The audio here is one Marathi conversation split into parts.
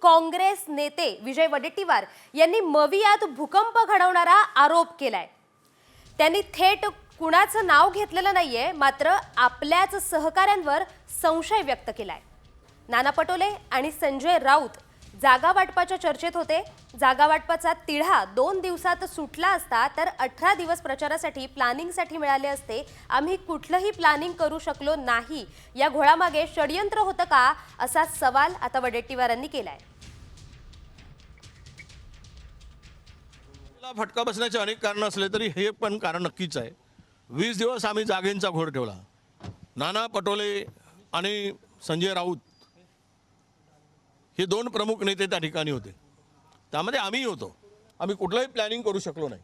काँग्रेस नेते विजय वडेट्टीवार यांनी मवियात भूकंप घडवणारा आरोप केलाय। त्यांनी थेट कुणाचं नाव घेतलेलं नाहीये, मात्र आपल्याच सहकाऱ्यांवर संशय व्यक्त केलाय। नाना पटोले आणि संजय राऊत जागा वाटपाच्या चर्चेत होते। जागा वाटपाचा तिढा 2 दिवसात सुटला असता तर 18 दिवस प्रचारासाठी प्लॅनिंगसाठी मिळाले असते। आम्ही कुठलंही प्लॅनिंग करू शकलो नाही। या घोळामागे षडयंत्र होतं का, असा सवाल आता वडेट्टीवारांनी केलाय। फटका बसण्याचे अनेक कारण असले तरी हे पण कारण नक्कीच आहे। 20 दिवस आम्ही जागेंचा घोर ठेवला। नाना पटोले आणि संजय राऊत हे 2 प्रमुख नेते त्या ठिकाणी होते, त्यामध्ये आम्ही होतो। आम्ही कुठलाही प्लॅनिंग करू शकलो नाही।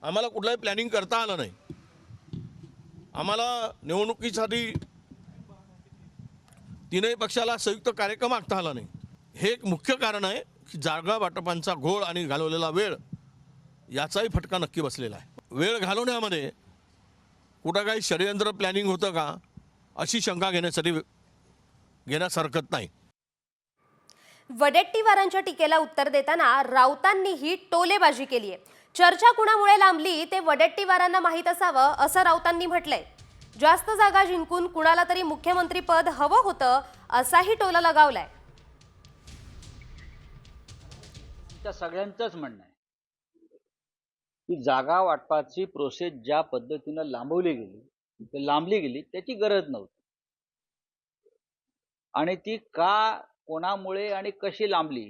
आम्हाला कुठलाही प्लॅनिंग करता आलं नाही। आम्हाला निवडणुकीसाठी तीनही पक्षाला संयुक्त कार्यक्रम आखता आला नाही। हे एक मुख्य कारण आहे की जागा वाटपांचा घोळ आणि घालवलेला वेळ याचाही फटका नक्की बसलेला आहे। वेळ घालवण्यामध्ये कुठं काही षडयंत्र प्लॅनिंग होतं का, अशी शंका घेण्यास हरकत नाही। वडेट्टीवारांच्या टीकेला उत्तर देताना राऊतांनीही टोलेबाजी केली आहे। चर्चा कुणामुळे लांबली ते वडेट्टीवारांना माहीत असावं, असं राऊतांनी म्हटलंय। जास्त जागा जिंकून कुणाला तरी मुख्यमंत्री पद हवं होतं, असाही टोला लगावलाय। त्या सगळ्यांचंच म्हणणं आहे की जागा वाटपाची प्रोसेस ज्या पद्धतीनं लांबली गेली त्याची गरज नव्हती, आणि ती का, कोणामुळे आणि कशी लांबली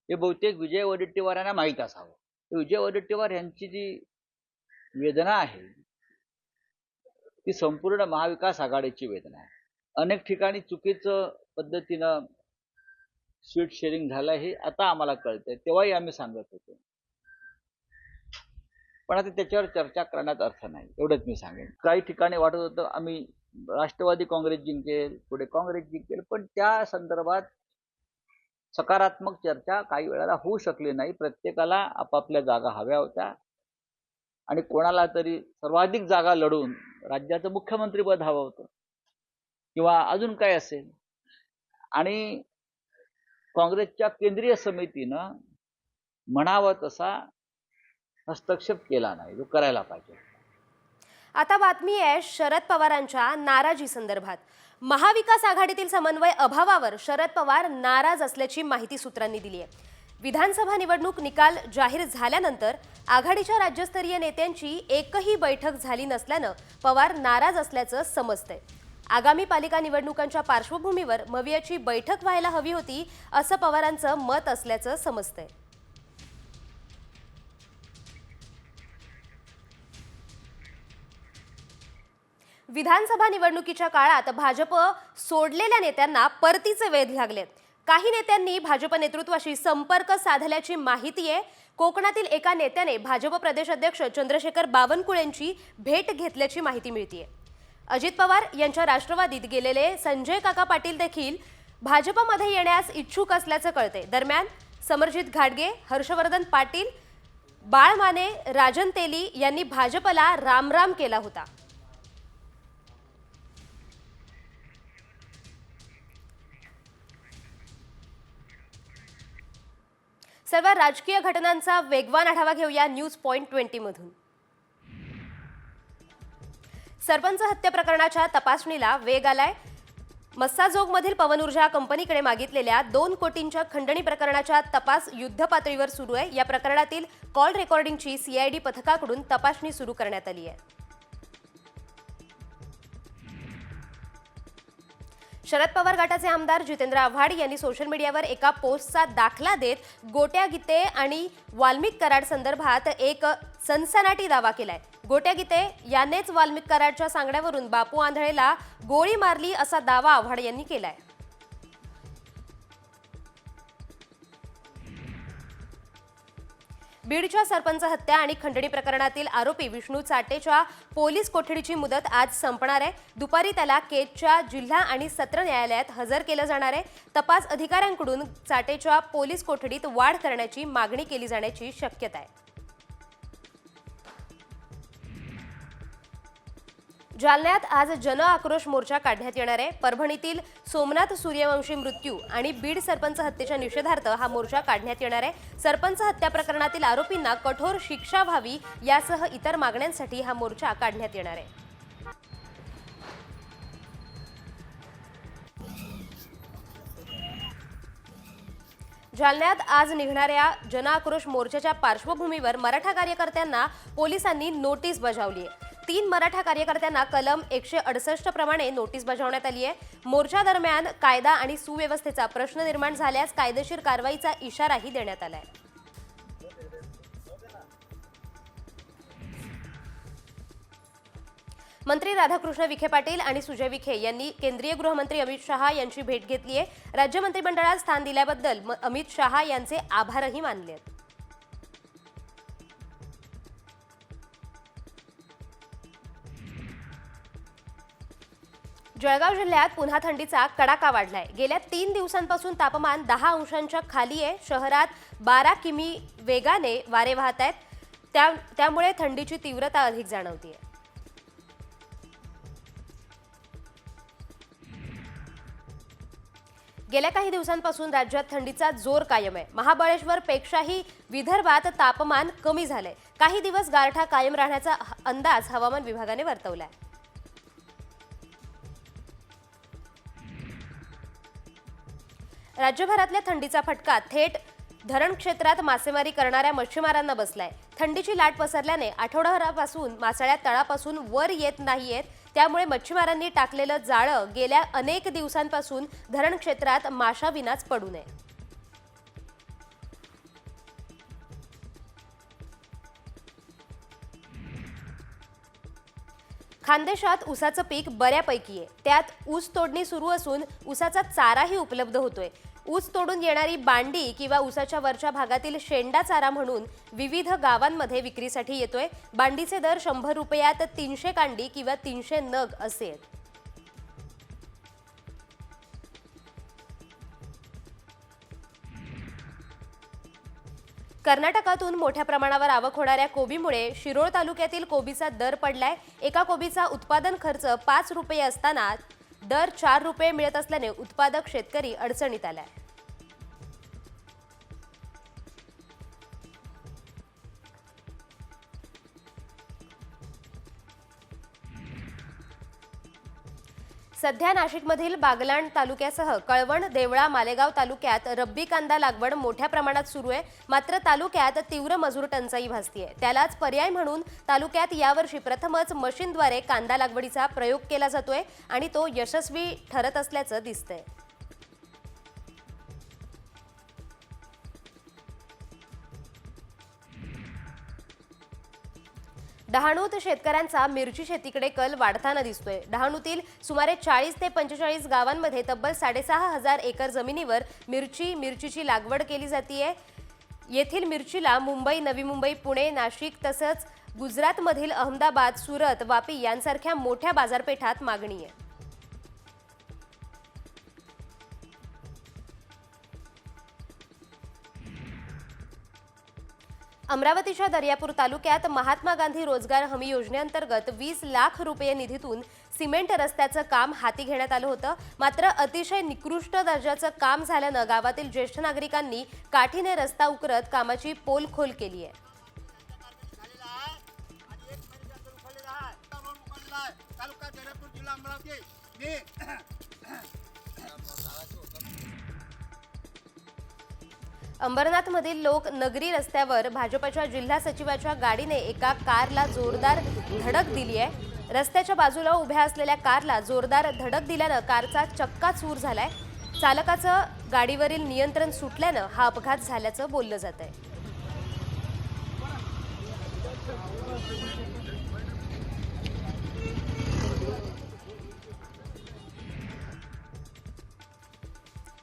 हे बहुतेक विजय वडेट्टीवारांना माहीत असावं। विजय वडेट्टीवार यांची जी वेदना आहे ती संपूर्ण महाविकास आघाडीची वेदना आहे। अनेक ठिकाणी चुकीचं पद्धतीनं सीट शेअरिंग झालं हे आता आम्हाला कळतंय, तेव्हाही आम्ही सांगत होतो, पण आता त्याच्यावर चर्चा करण्यात अर्थ नाही, एवढंच मी सांगेन। काही ठिकाणी वाटत होतं आम्ही राष्ट्रवादी काँग्रेस जिंकेल, पुढे काँग्रेस जिंकेल, पण त्या संदर्भात सकारात्मक चर्चा काही वेळेला होऊ शकली नाही। प्रत्येकाला आपापल्या जागा हव्या होत्या आणि कोणाला तरी सर्वाधिक जागा लढून राज्याचं मुख्यमंत्रीपद हवं होतं किंवा अजून काय असेल, आणि काँग्रेसच्या केंद्रीय समितीनं म्हणावं तसा हस्तक्षेप केला नाही, जो करायला पाहिजे। आता बातमी आहे शरद पवारांच्या नाराजी संदर्भात। महाविकास आघाडीतील समन्वय अभावावर शरद पवार नाराज असल्याची माहिती सूत्रांनी दिली आहे। विधानसभा निवडणूक निकाल जाहीर झाल्यानंतर आघाडीच्या राज्यस्तरीय नेत्यांची एकही बैठक झाली नसल्यानं पवार नाराज असल्याचं समजतंय। आगामी पालिका निवडणुकांच्या पार्श्वभूमीवर मवियाची बैठक व्हायला हवी होती, असं पवारांचं मत असल्याचं समजतंय। विधानसभा निवडणुकीच्या काळात भाजप सोडलेल्या नेत्यांना परतीचे वेध लागलेत। काही नेत्यांनी भाजप नेतृत्वाशी संपर्क साधल्याची माहिती आहे। कोकणातील एका नेत्याने भाजप प्रदेश अध्यक्ष चंद्रशेखर बावनकुळेंची भेट घेतल्याची माहिती मिळतेय। अजित पवार यांच्या राष्ट्रवादीत गेलेले संजय काका पाटील देखील भाजपमध्ये येण्यास इच्छुक असल्याचं कळते। दरम्यान समरजित घाटगे, हर्षवर्धन पाटील, बाळ माने, राजन तेली यांनी भाजपला रामराम केला होता। सर्व राजकीय घटनांचा वेगवान आढावा घेऊया न्यूज पॉइंट 20 मधून। सरपंच हत्या प्रकरणाच्या तपासणीला वेग आलाय। मस्साजोगमधील पवन ऊर्जा कंपनीकडे मागितलेल्या 2 कोटींच्या खंडणी प्रकरणाचा तपास युद्धपातळीवर सुरू आहे। या प्रकरणातील कॉल रेकॉर्डिंगची सीआयडी पथकाकडून तपासणी सुरू करण्यात आली आहे। शरद पवार गटाचे आमदार जितेंद्र आव्हाड यांनी सोशल मीडियावर एका पोस्टचा दाखला देत गोट्या गीते आणि वाल्मिक कराड संदर्भात एक सनसनाटी दावा केलाय। गोट्या गीते यानेच वाल्मिक कराडच्या सांगण्यावरून बापू आंधळेला गोळी मारली, असा दावा आव्हाड यांनी केलाय। बीडच्या सरपंच हत्या आणि खंडणी प्रकरणातील आरोपी विष्णू चाटेच्या पोलीस कोठडीची मुदत आज संपणार आहे। दुपारी त्याला केजच्या जिल्हा आणि सत्र न्यायालयात हजर केलं जाणार आहे। तपास अधिकाऱ्यांकडून चाटेच्या पोलीस कोठडीत वाढ करण्याची मागणी केली जाण्याची शक्यता आहे। जालन्यात आज जन आक्रोश मोर्चा काढण्यात येणार आहे। परभणीतील सोमनाथ सूर्यवंशी मृत्यू आणि बीड सरपंच हत्येच्या निषेधार्थ हा मोर्चा काढण्यात येणार आहे। सरपंच हत्या प्रकरणातील आरोपींना कठोर शिक्षा व्हावी यासह इतर मागण्यांसाठी हा मोर्चा काढण्यात येणार आहे। जालन्यात आज निघणाऱ्या जन आक्रोश मोर्चाच्या पार्श्वभूमीवर मराठा कार्यकर्त्यांना पोलिसांनी नोटीस बजावली आहे। 3 मराठा कार्यकर्त्यांना कलम 168 प्रमाणे नोटीस बजावण्यात आली आहे। मोर्चा दरम्यान कायदा आणि सुव्यवस्थेचा प्रश्न निर्माण झाल्यास कायदेशीर कारवाईचा इशाराही देण्यात आला आहे। मंत्री राधाकृष्ण विखे पाटील आणि सुजय विखे यांनी केंद्रीय गृहमंत्री अमित शहा यांची भेट घेतली आहे। राज्य मंत्रिमंडळात स्थान दिल्याबद्दल अमित शहा यांचे आभारही मानले आहेत। जळगाव जिल्ह्यात पुन्हा थंडीचा कडाका वाढलाय। गेल्या 3 दिवसांपासून तापमान 10 अंशांच्या खाली आहे। शहरात 12 किमी वेगाने वारे वाहत आहेत। त्यामुळे थंडीची तीव्रता अधिक जाणवते। गेल्या काही दिवसांपासून राज्यात थंडीचा जोर कायम आहे। महाबळेश्वरपेक्षाही विदर्भात तापमान कमी झालंय। काही दिवस गारठा कायम राहण्याचा अंदाज हवामान विभागाने वर्तवलाय। राज्यभरातल्या थंडीचा फटका थेट धरण क्षेत्रात मासेमारी करणाऱ्या मच्छीमारांना बसलाय। थंडीची लाट पसरल्याने आठवडाभरापासून मासळ्या तळापासून वर येत नाहीयेत। त्यामुळे मच्छीमारांनी टाकलेलं जाळं गेल्या अनेक दिवसांपासून धरण क्षेत्रात माशाविनाच पडू नये। खानदेशात ऊसाचं पीक बऱ्यापैकी आहे। त्यात ऊस तोडणी सुरू असून ऊसाचा चाराही उपलब्ध होतोय। ऊस तोडून येणारी बांडी किंवा ऊसाच्या वरच्या भागातील शेंडा चारा म्हणून विविध गावांमध्ये विक्रीसाठी येतोय। बांडीचे दर 100 रुपयात 300 कांडी किंवा 300 नग असे आहेत। कर्नाटकातून मोठ्या प्रमाणावर आवक होणाऱ्या कोबीमुळे शिरोळ तालुक्यातील कोबीचा दर पडलाय। एका कोबीचा उत्पादन खर्च 5 रुपये असताना दर 4 रुपये मिळत असल्याने उत्पादक शेतकरी अडचणीत आलाय। सध्या नाशिकमधील बागलाण तालुक्यासह कळवण, देवळा, मालेगाव तालुक्यात रब्बी कांदा लागवड मोठ्या प्रमाणात सुरू आहे। मात्र तालुक्यात तीव्र मजूर टंचाई भासतीये। त्यालाच पर्याय म्हणून तालुक्यात यावर्षी प्रथमच मशीनद्वारे कांदा लागवडीचा प्रयोग केला जातोय आणि तो यशस्वी ठरत असल्याचं दिसतंय। डहाणूत शेतकऱ्यांचा मिरची शेतीकडे कल वाढताना दिसतोय। डहाणूतील सुमारे 40 ते 45 गावांमध्ये तब्बल 6,500 एकर जमिनीवर मिरचीची लागवड केली जातीये। येथील मिरचीला मुंबई, नवी मुंबई, पुणे, नाशिक तसंच गुजरातमधील अहमदाबाद, सुरत, वापी यांसारख्या मोठ्या बाजारपेठात मागणी आहे। अमरावतीच्या दर्यापूर तालुक्यात महात्मा गांधी रोजगार हमी योजनेअंतर्गत 20 लाख रुपये निधीतून सिमेंट रस्त्याचं काम हाती घेण्यात आलं होतं। मात्र अतिशय निकृष्ट दर्जाचं काम झाल्यानं गावातील ज्येष्ठ नागरिकांनी काठीने रस्ता उकरत कामाची पोलखोल केली आहे। अंबरनाथमधील लोक नगरी रस्त्यावर भाजपच्या जिल्हा सचिवाच्या गाडीने एका कारला जोरदार धडक दिली आहे। रस्त्याच्या बाजूला उभ्या असलेल्या कारला जोरदार धडक दिल्यानं कारचा चक्काचूर झालाय। चालकाचं गाडीवरील नियंत्रण सुटल्यानं हा अपघात झाल्याचं बोललं जातंय।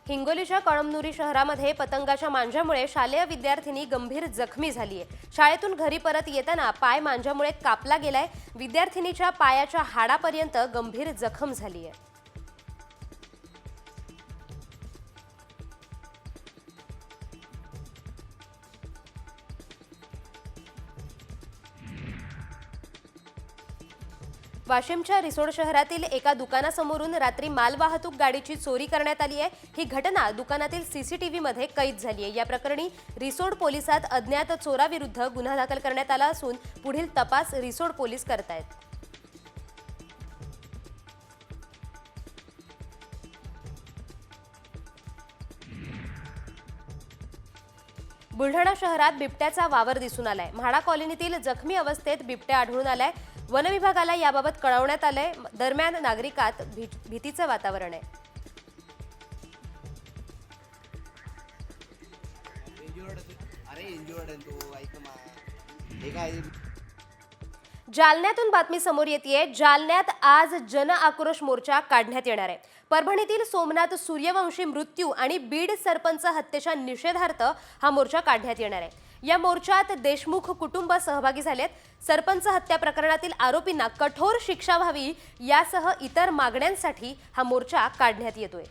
हिंगोलीच्या कळमनुरी शहरामध्ये पतंगाच्या मांजामुळे शालेय विद्यार्थिनी गंभीर जखमी झाली आहे। शाळेतून घरी परत येताना पाय मांजामुळे कापला गेलाय। विद्यार्थिनीच्या पायाच्या हाडापर्यंत गंभीर जखम झाली आहे। वाशिमच्या रिसोड शहरातील एका दुकानासमोरून रात्री मालवाहतूक गाडीची चोरी करण्यात आली आहे। ही घटना दुकानातील सीसीटीव्हीमध्ये कैद झाली आहे। या प्रकरणी रिसोड पोलिसात अज्ञात चोराविरुद्ध गुन्हा दाखल करण्यात आला असून पुढील तपास रिसोड पोलीस करतायत। बुलढाणा शहरात बिबट्याचा वावर दिसून आलाय। म्हाडा कॉलनीतील जखमी अवस्थेत बिबट्या आढळून आलाय। वन विभागाला याबाबत कळवण्यात आलंय। दरम्यान नागरिकात भीतीचं वातावरण आहे। जालन्यातून बातमी समोर येतेय। जालन्यात आज जन आक्रोश मोर्चा काढण्यात येणार आहे। परभणीतील सोमनाथ सूर्यवंशी मृत्यू आणि बीड सरपंच हत्येच्या निषेधार्थ हा मोर्चा काढण्यात येणार आहे। या मोर्चात देशमुख कुटुंब सहभागी झालेत। सरपंच हत्या प्रकरणातील आरोपींना कठोर शिक्षा व्हावी यासह इतर मागण्यांसाठी हा मोर्चा काढण्यात येतोय।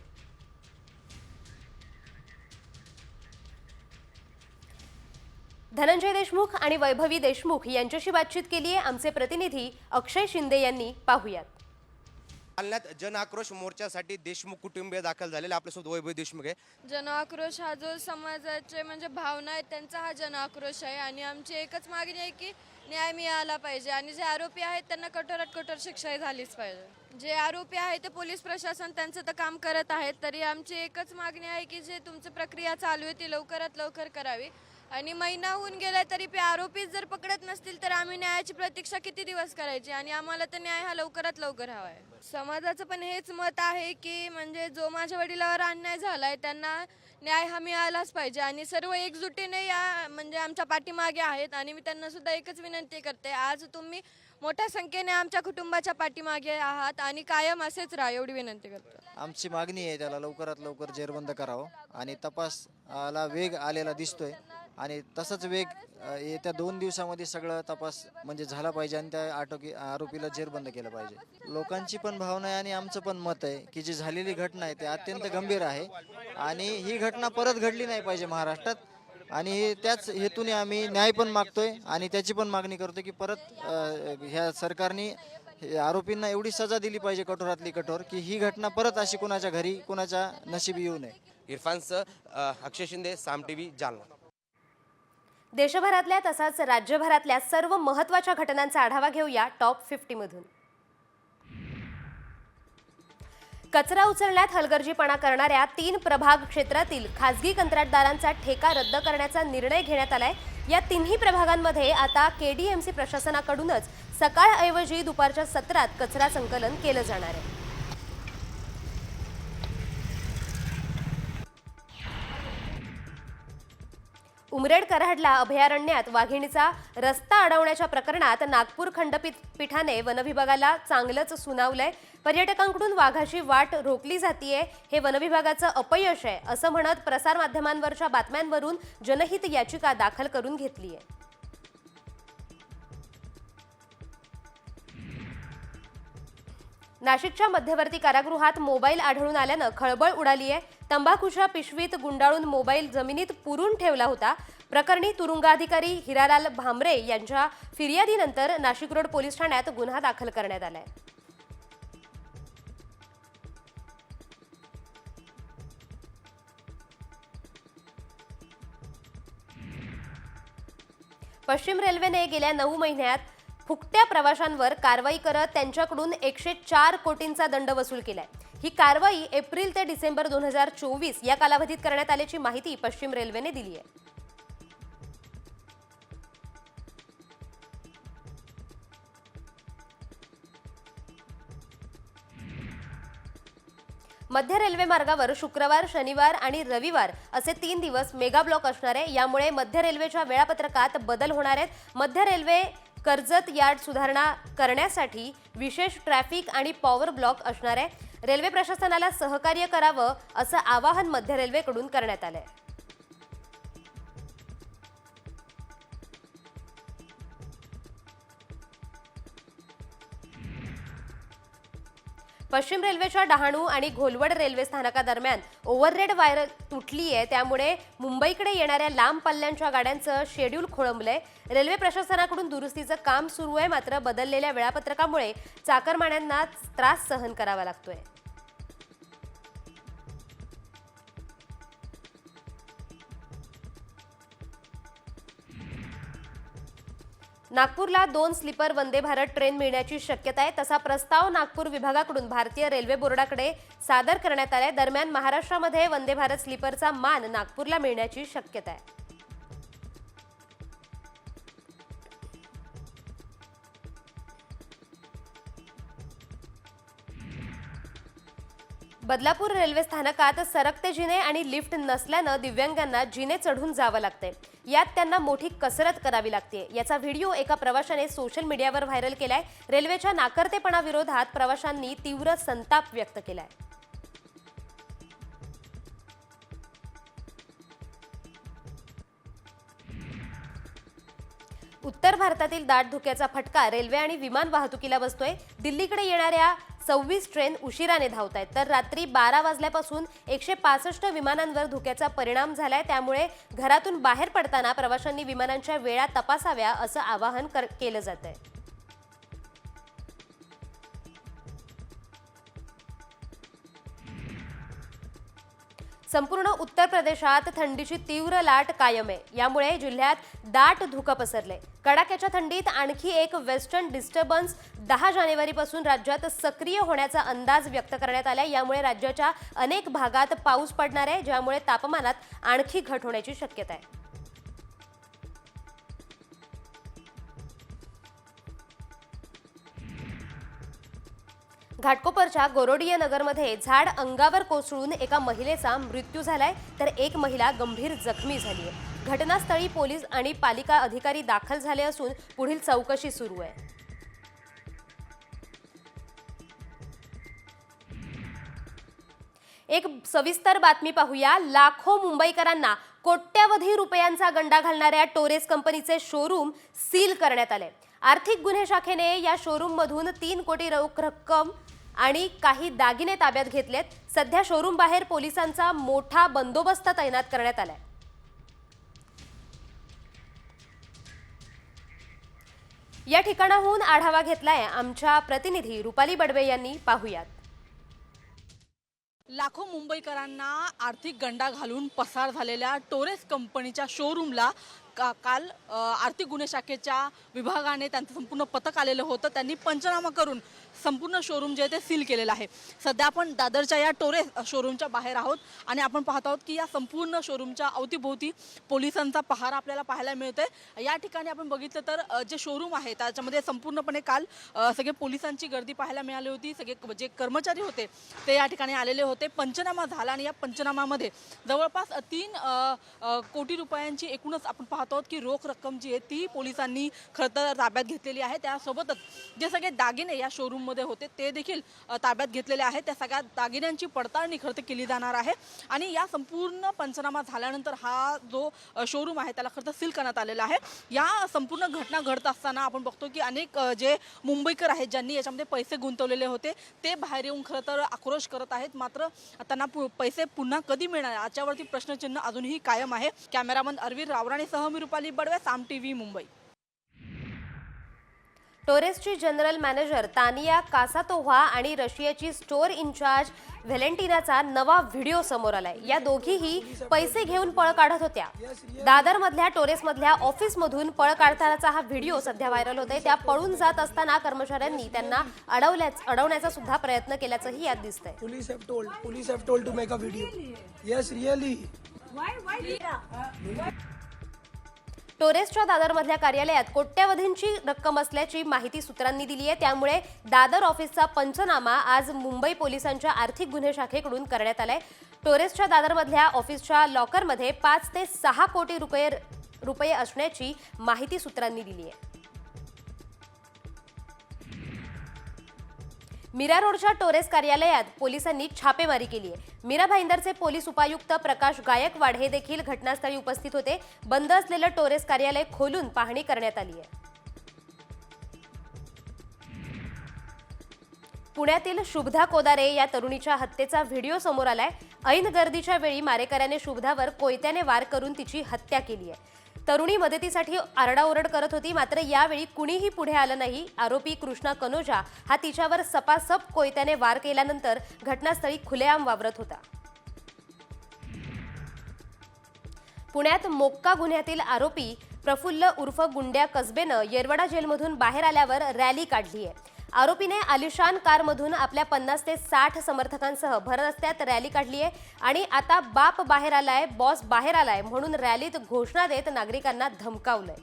धनंजय देशमुख आणि वैभवी देशमुख यांच्याशी बातचीत केली आहे आमचे प्रतिनिधी अक्षय शिंदे यांनी। पाहूयात। जालन्यात जन आक्रोश मोर्चासाठी देशमुख कुटुंबीय दाखल झालेले। आपल्यासोबत वैभव देशमुख आहे। जन आक्रोश हा जो समाजाचे म्हणजे भावना आहेत त्यांचा हा जन आक्रोश आहे आणि आमची एकच मागणी आहे की न्याय मिळाला पाहिजे आणि जे आरोपी आहेत त्यांना कठोरात कठोर शिक्षा झालीच पाहिजे। जे आरोपी आहेत ते पोलीस प्रशासन त्यांचं तर काम करत आहेत, तरी आमची एकच मागणी आहे की जे तुमची प्रक्रिया चालू आहे ती लवकरात लवकर करावी आणि महिना होऊन गेला तरी ते आरोपी जर पकडत नसतील तर आम्ही न्यायाची प्रतीक्षा किती दिवस करायची आणि आम्हाला तर न्याय हा लवकरात लवकर हवा आहे। समाजाचं पण हेच मत आहे की म्हणजे जो माझ्या वडिलांवर अन्याय झालाय त्यांना न्याय हा मिळालाच पाहिजे आणि सर्व एकजुटीने या म्हणजे आमच्या पाठीमागे आहेत आणि मी त्यांना सुद्धा एकच विनंती करते, आज तुम्ही मोठ्या संख्येने आमच्या कुटुंबाच्या पाठीमागे आहात आणि कायम असेच राहा एवढी विनंती करतो। आमची मागणी आहे त्याला लवकरात लवकर जेरबंद करावं आणि तपासला वेग आलेला दिसतोय आणि तसंच वेग येत्या 2 दिवसामध्ये सगळं तपास म्हणजे झाला पाहिजे आणि त्या आरोपीला जेरबंद केलं पाहिजे। लोकांची पण भावना आहे आणि आमचं पण मत आहे की जी झालेली घटना आहे ती अत्यंत गंभीर आहे आणि ही घटना परत घडली नाही पाहिजे महाराष्ट्रात आणि त्याच हेतूने आम्ही न्याय पण मागतोय आणि त्याची पण मागणी करतो की परत ह्या सरकारने आरोपींना एवढी सजा दिली पाहिजे कठोरातली कठोर की ही घटना परत अशी कोणाच्या घरी कोणाच्या नशिबी येऊ नये। इरफानसह अक्षय शिंदे, साम टीव्ही, जालना। देशभरातल्या तसाच राज्यभरातल्या सर्व महत्त्वाच्या घटनांचा आढावा घेऊया टॉप 50 मधून। कचरा उचलण्यात हलगर्जीपणा करणाऱ्या 3 प्रभाग क्षेत्रातील खासगी कंत्राटदारांचा ठेका रद्द करण्याचा निर्णय घेण्यात आलाय। या 3ही प्रभागांमध्ये आता केडीएमसी प्रशासनाकडूनच सकाळऐवजी दुपारच्या सत्रात कचरा संकलन केलं जाणार आहे। उमरेड कराडला अभयारण्यात वाघिणीचा रस्ता अडवण्याच्या प्रकरणात नागपूर खंडपीठाने वनविभागाला चांगलंच सुनावलंय। पर्यटकांकडून वाघाची वाट रोखली जातीये, हे वनविभागाचं अपयश आहे असं म्हणत प्रसारमाध्यमांवरच्या बातम्यांवरून जनहित याचिका दाखल करून घेतली आहे। नाशिकच्या मध्यवर्ती कारागृहात मोबाईल आढळून आल्यानं खळबळ उडाली आहे। तंबाखूच्या पिशवीत गुंडाळून मोबाईल जमिनीत पुरून ठेवला होता। प्रकरणी तुरुंगाधिकारी हिरालाल भामरे यांच्या फिर्यादीनंतर नाशिक रोड पोलीस ठाण्यात गुन्हा दाखल करण्यात आलाय। पश्चिम रेल्वेने गेल्या 9 महिन्यात फुकट्या प्रवाशांवर कारवाई करत त्यांच्याकडून 104 कोटींचा दंड वसूल केलाय। ही कारवाई एप्रिल ते डिसेंबर 2024 या कालावधीत करण्यात आल्याची माहिती पश्चिम रेल्वेने दिली आहे। मध्य रेल्वे मार्गावर शुक्रवार, शनिवार आणि रविवार असे 3 दिवस मेगा ब्लॉक असणार आहे। यामुळे मध्य रेल्वेच्या वेळापत्रकात बदल होणार आहेत। मध्य रेल्वे कर्जत यार्ड सुधारणा करण्यासाठी विशेष ट्रॅफिक आणि पॉवर ब्लॉक असणार आहे। रेल्वे प्रशासनाला सहकार्य करावं असं आवाहन मध्य रेल्वेकडून करण्यात आलंय। पश्चिम रेल्वेच्या डहाणू आणि घोलवड रेल्वे स्थानकादरम्यान ओव्हरहेड वायर तुटली आहे, त्यामुळे मुंबईकडे येणाऱ्या लांब पल्ल्यांच्या गाड्यांचं शेड्यूल खोळंबलंय. रेल्वे प्रशासनाकडून दुरुस्तीचं काम सुरू आहे, मात्र बदललेल्या वेळापत्रकामुळे चाकरमान्यांना त्रास सहन करावा लागतोय. नागपूरला 2 स्लीपर वंदे भारत ट्रेन मिळण्याची शक्यता आहे. तसा प्रस्ताव नागपूर विभागाकडून भारतीय रेल्वे बोर्डाकडे सादर करण्यात आलाय. दरम्यान महाराष्ट्रामध्ये वंदे भारत स्लीपरचा मान नागपूरला मिळण्याची शक्यता आहे. बदलापूर रेल्वे स्थानकात सरकते जिने आणि लिफ्ट नसल्यानं दिव्यांगांना जिने चढून जावं लागतंय. यात त्यांना मोठी कसरत करावी लागते. याचा व्हिडिओ एका प्रवाशाने सोशल मीडियावर व्हायरल केलाय. रेल्वेच्या नाकर्तेपणाविरोधात प्रवाशांनी तीव्र संताप व्यक्त केलाय. उत्तर भारतातील दाट धुक्याचा फटका रेल्वे आणि विमान वाहतुकीला बसतोय. दिल्लीकडे येणाऱ्या 26 ट्रेन उशिराने धावत आहेत, तर रात्री 12 वाजल्यापासून 165 विमानांवर धुक्याचा परिणाम झालाय. त्यामुळे घरातून बाहेर पडताना प्रवाशांनी विमानांच्या वेळा तपासाव्या असं आवाहन केलं जात आहे. संपूर्ण उत्तर प्रदेशात थंडीची तीव्र लाट कायम आहे. यामुळे जिल्ह्यात दाट धुकं पसरले. कडाक्याच्या थंडीत आणखी एक वेस्टर्न डिस्टर्बन्स 10 जानेवारीपासून राज्यात सक्रिय होण्याचा अंदाज व्यक्त करण्यात आला. यामुळे राज्याच्या अनेक भागात पाऊस पडणार आहे, ज्यामुळे तापमानात आणखी घट होण्याची शक्यता आहे. घाटकोपरच्या गोरोडिया नगरमध्ये झाड अंगावर कोसळून एका महिलेचा मृत्यू झालाय, तर एक महिला गंभीर जखमी झाली आहे. घटनास्थळी पोलीस आणि पालिका अधिकारी दाखल झाले असून पुढील चौकशी सुरू आहे. एक सविस्तर बातमी पाहूया. लाखो मुंबईकरांना कोट्यवधी रुपयांचा गंडा घालणाऱ्या टोरेस कंपनीचे शोरूम सील करण्यात आले. आर्थिक गुन्हे शाखेने या शोरूममधून 3 कोटी रोख रक्कम आणि काही दागिने ताब्यात घेतलेत. सध्या शोरूम बाहेर पोलिसांचा मोठा बंदोबस्त तैनात करण्यात आलाय. या ठिकाणाहून आढावा घेतलाय आमच्या प्रतिनिधी रुपाली बडवे यांनी. पाहूयात. लाखो मुंबईकरांना आर्थिक गंडा घालून पसार झालेल्या टोरेस कंपनीच्या शोरूमला काल आर्थिक गुन्हे शाखेच्या विभागाने त्यांचं संपूर्ण पथक आलेलं होतं. त्यांनी पंचनामा करून संपूर्ण शोरूम जे आहे ते सील केलेलं आहे. सध्या आपण दादरच्या या टोरेस शोरूमच्या बाहेर आहोत आणि आपण पाहत आहोत की या संपूर्ण शोरूमच्या अवतीभोवती पोलिसांचा पहारा आपल्याला पाहायला मिळतोय. या ठिकाणी आपण बघितलं तर जे शोरूम आहे त्याच्यामध्ये संपूर्णपणे काल सगळे पोलिसांची गर्दी पाहायला मिळाली होती. सगळे जे कर्मचारी होते ते या ठिकाणी आलेले होते. पंचनामा झाला आणि या पंचनामामध्ये जवळपास 3 कोटी रुपयांची एकूणच आपण पाहतो की रोख रक्कम जी आहे ती पोलिसांनी खरं तर ताब्यात घेतलेली आहे. त्यासोबतच जे सगळे दागिने या शोरूम मध्ये होते ते देखील ताब्यात घेतलेले आहेत. त्या सगळ्या दागिन्यांची पडताळणी खरं तर केली जाणार आहे आणि या संपूर्ण पंचनामा झाल्यानंतर हा जो शोरूम आहे त्याला खरं तर सील करण्यात आलेला आहे. या संपूर्ण घटना घडत असताना आपण बघतो की अनेक जे मुंबईकर आहेत ज्यांनी याच्यामध्ये पैसे गुंतवलेले होते ते बाहेर येऊन खरं तर आक्रोश करत आहेत. मात्र त्यांना पैसे पुन्हा कधी मिळणार याच्यावरती प्रश्नचिन्ह अजूनही कायम आहे. कॅमेरामन अरविंद रावराणेसह मी रुपाली बडवे, साम टीव्ही, मुंबई. टोरेसची जनरल मॅनेजर तानिया कासातोव्हा आणि रशियाची स्टोअर इन्चार्ज व्हॅलेंटिनाचा नवा व्हिडिओ समोर आलाय. या दोघीही पैसे घेऊन पळ काढत होत्या. दादरमधल्या टोरेसमधल्या ऑफिसमधून पळ काढतानाचा हा व्हिडिओ सध्या व्हायरल होतोय. त्या पळून जात असताना कर्मचाऱ्यांनी त्यांना अडवण्याचा सुद्धा प्रयत्न केल्याचंही यात दिसतंय. Police have told to make a video. Yes, really. टोरेसच्या दादरमधल्या कार्यालयात कोट्यवधींची रक्कम असल्याची माहिती सूत्रांनी दिली आहे. त्यामुळे दादर ऑफिसचा पंचनामा आज मुंबई पोलिसांच्या आर्थिक गुन्हे शाखेकडून करण्यात आलाय. टोरेसच्या दादरमधल्या ऑफिसच्या लॉकरमध्ये 5 ते 6 कोटी रुपये असण्याची माहिती सूत्रांनी दिली आहे. मीरा रोडच्या टोरेस कार्यालयात पोलिसांनी छापेमारी केली आहे. मीरा भाईंदरचे पोलीस उपायुक्त प्रकाश गायकवाड हे देखील घटनास्थळी उपस्थित होते. बंद असलेलं टोरेस कार्यालय खोलून पाहणी करण्यात आली आहे. पुण्यातील शुभदा कोदारे या तरुणीच्या हत्येचा व्हिडिओ समोर आलाय. ऐन गर्दीच्या वेळी मारेकऱ्याने शुभदावर कोयत्याने वार करून तिची हत्या केली आहे. तरुणी मदतीसाठी आरडाओरड करत होती, मात्र यावेळी कुणीही पुढे आलं नाही. आरोपी कृष्णा कनोजा हा तिच्यावर सपासप कोयत्याने वार केल्यानंतर घटनास्थळी खुलेआम वावरत होता. पुण्यात मोक्का गुन्ह्यातील आरोपी प्रफुल्ल उर्फ गुंड्या कसबेनं येरवडा जेलमधून बाहेर आल्यावर रॅली काढली आहे. आरोपीने आलिशान कारमधून आपल्या 50 ते 60 समर्थकांसह भर रस्त्यात रॅली काढली आहे आणि आता बाप बाहेर आलाय, बॉस बाहेर आलाय म्हणून रॅलीत घोषणा देत नागरिकांना धमकावलंय.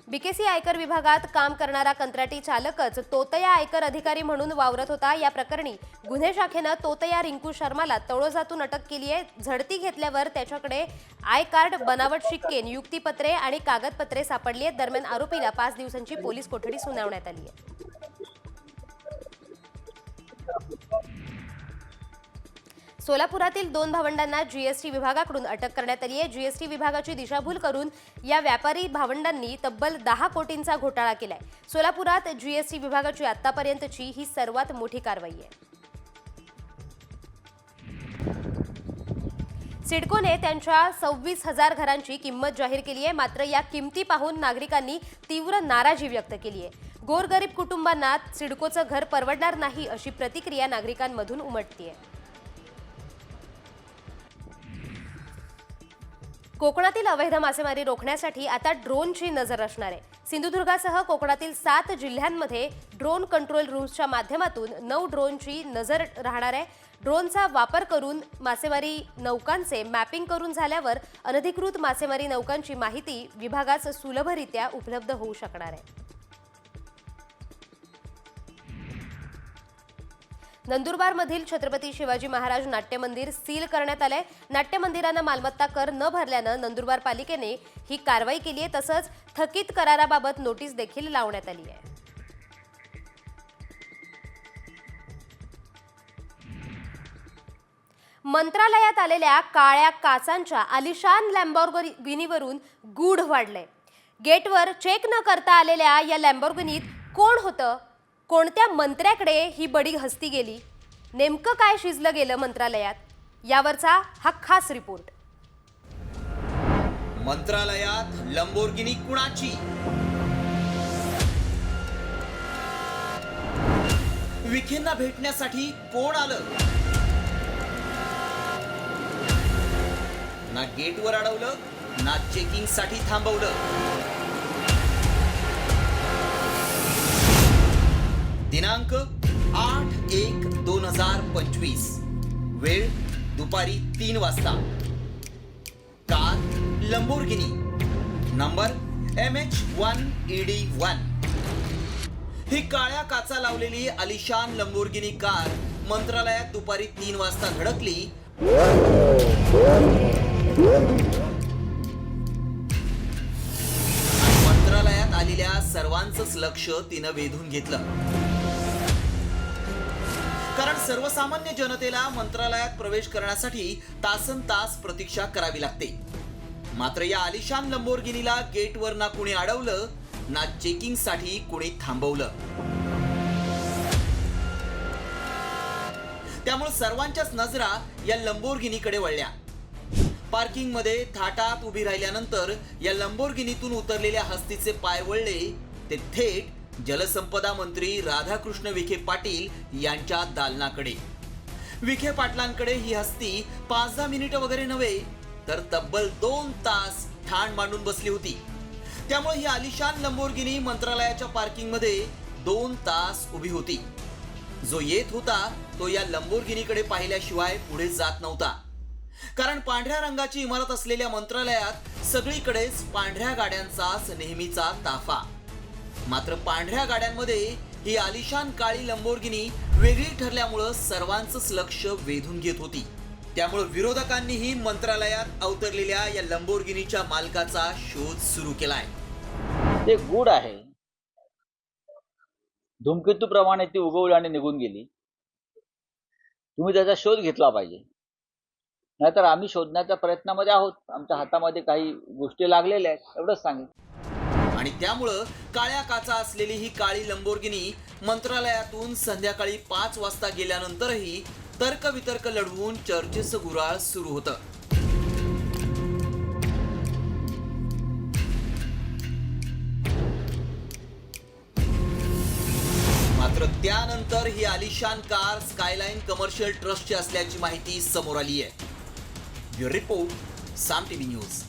बीकेसी आयकर विभागात काम करणारा कंत्राटी चालकच तोतया आयकर अधिकारी म्हणून वावरत होता. या प्रकरणी गुन्हे शाखेनं तोतया रिंकू शर्माला तळोजातून अटक केली आहे. झडती घेतल्यावर त्याच्याकडे आय कार्ड, बनावट शिक्के, नियुक्तीपत्रे आणि कागदपत्रे सापडली आहेत. दरम्यान आरोपीला 5 दिवसांची पोलीस कोठडी सुनावण्यात आली आहे. सोलापुरातील 2 भावंडांना जीएसटी विभागाकडून अटक करण्यात आली आहे. जीएसटी विभागाची दिशाभूल करून या व्यापारी भावंडांनी तब्बल 10 कोटींचा घोटाळा केलाय. सोलापुरात जीएसटी विभागाची आतापर्यंतची ही सर्वात मोठी कारवाई आहे. सिडकोने त्यांच्या 26,000 घरांची किंमत जाहीर केली आहे. मात्र या किमती पाहून नागरिकांनी तीव्र नाराजी व्यक्त केली आहे. गोरगरीब कुटुंबांना सिडकोचं घर परवडणार नाही अशी प्रतिक्रिया नागरिकांमधून उमटतीये. कोकणातील अवैध मासेमारी रोखण्यासाठी आता ड्रोनची नजर असणार आहे. सिंधुदुर्गासह कोकणातील 7 जिल्ह्यांमध्ये ड्रोन कंट्रोल रूम्सच्या माध्यमातून 9 ड्रोनची नजर राहणार आहे. ड्रोनचा वापर करून मासेमारी नौकांचे मॅपिंग करून झाल्यावर अनधिकृत मासेमारी नौकांची माहिती विभागास सुलभरित्या उपलब्ध होऊ शकणार आहे. नंदुरबारमधील छत्रपती शिवाजी महाराज नाट्य मंदिर सील करण्यात आलंय. नाट्य मंदिरानं मालमत्ता कर न भरल्यानं नंदुरबार पालिकेने ही कारवाई केली आहे. तसंच थकीत कराराबाबत नोटीस देखील लावण्यात आली आहे. मंत्रालयात आलेल्या काळ्या काचांच्या आलिशान लॅम्बोर्गिनीवरून गूढ वाढलंय. गेटवर चेक न करता आलेल्या या लॅम्बोर्गिनीत कोण होतं? कोणत्या मंत्र्याकडे ही बडी हस्ती गेली? नेमकं काय शिजलं गेलं मंत्रालयात? यावरचा हा खास रिपोर्ट. मंत्रालयात लंबोर्गिनी कुणाची? विखेंना भेटण्यासाठी कोण आलं? ना गेटवर अडवलं, ना चेकिंग साठी थांबवलं. दिनांक 8/1/2025, वेळ दुपारी 3 वाजता. Car Lamborghini, number MH1ED1. ही काळ्या काचा लावलेली आलिशान लंबोर्गिनी कार मंत्रालयात दुपारी 3 वाजता धडकली. मंत्रालयात आलेल्या सर्वांचंच लक्ष तिनं वेधून घेतलं. कारण सर्वसामान्य जनतेला मंत्रालयात प्रवेश करण्यासाठी तासनतास प्रतीक्षा करावी लागते. मात्र या आलिशान लंबोर्गिनीला गेटवर ना कुणी अडवलं, ना चेकिंग साठी कुणी थांबवलं. त्यामुळे सर्वांच्याच नजरा या लंबोर्गिनीकडे वळल्या. पार्किंग मध्ये थाटात उभी राहिल्यानंतर या लंबोर्गिनीतून उतरलेल्या हस्तीचे पाय वळले ते थेट जलसंपदा मंत्री राधाकृष्ण विखे पाटील यांच्या दालनाकडे. विखे पाटलांकडे ही हस्ती 5-10 मिनिटं वगैरे नव्हे, तर तब्बल 2 तास ठाण मांडून बसली होती. त्यामुळे ही आलिशान लंबोर्गिनी मंत्रालयाच्या पार्किंग मध्ये 2 तास उभी होती. जो येत होता तो या लंबोर्गिनीकडे पाहिल्याशिवाय पुढे जात नव्हता. कारण पांढऱ्या रंगाची इमारत असलेल्या मंत्रालयात सगळीकडेच पांढऱ्या गाड्यांचाच नेहमीचा ताफा. मात्र पांढऱ्या गाड्यांमध्ये ही आलिशान काळी लंबोर्गिनी वेगळी ठरल्यामुळं सर्वांचंच लक्ष वेधून घेत होती. त्यामुळे विरोधकांनीही मंत्रालयात अवतरलेल्या या लंबोर्गिनीच्या मालकाचा शोध सुरू केलाय. ते गूढ आहे. धूमकेतूप्रमाणे ती उगवली आणि निघून गेली. तुम्ही त्याचा शोध घेतला पाहिजे. नाहीतर आम्ही शोधण्याच्या प्रयत्नामध्ये आहोत. आमच्या हातामध्ये काही गोष्टी लागलेल्या आहेत, एवढंच सांगेन. आणि त्यामुळं काळ्या काचा असलेली ही काळी लंबोर्गिनी मंत्रालयातून संध्याकाळी 5 वाजता गेल्यानंतरही तर्कवितर्क लढवून चर्चेचं गुऱ्हाळ सुरू होतं. मात्र त्यानंतर ही आलिशान कार स्कायलाईन कमर्शियल ट्रस्टची असल्याची माहिती समोर आली आहे. ब्युरो रिपोर्ट, साम टीव्ही न्यूज.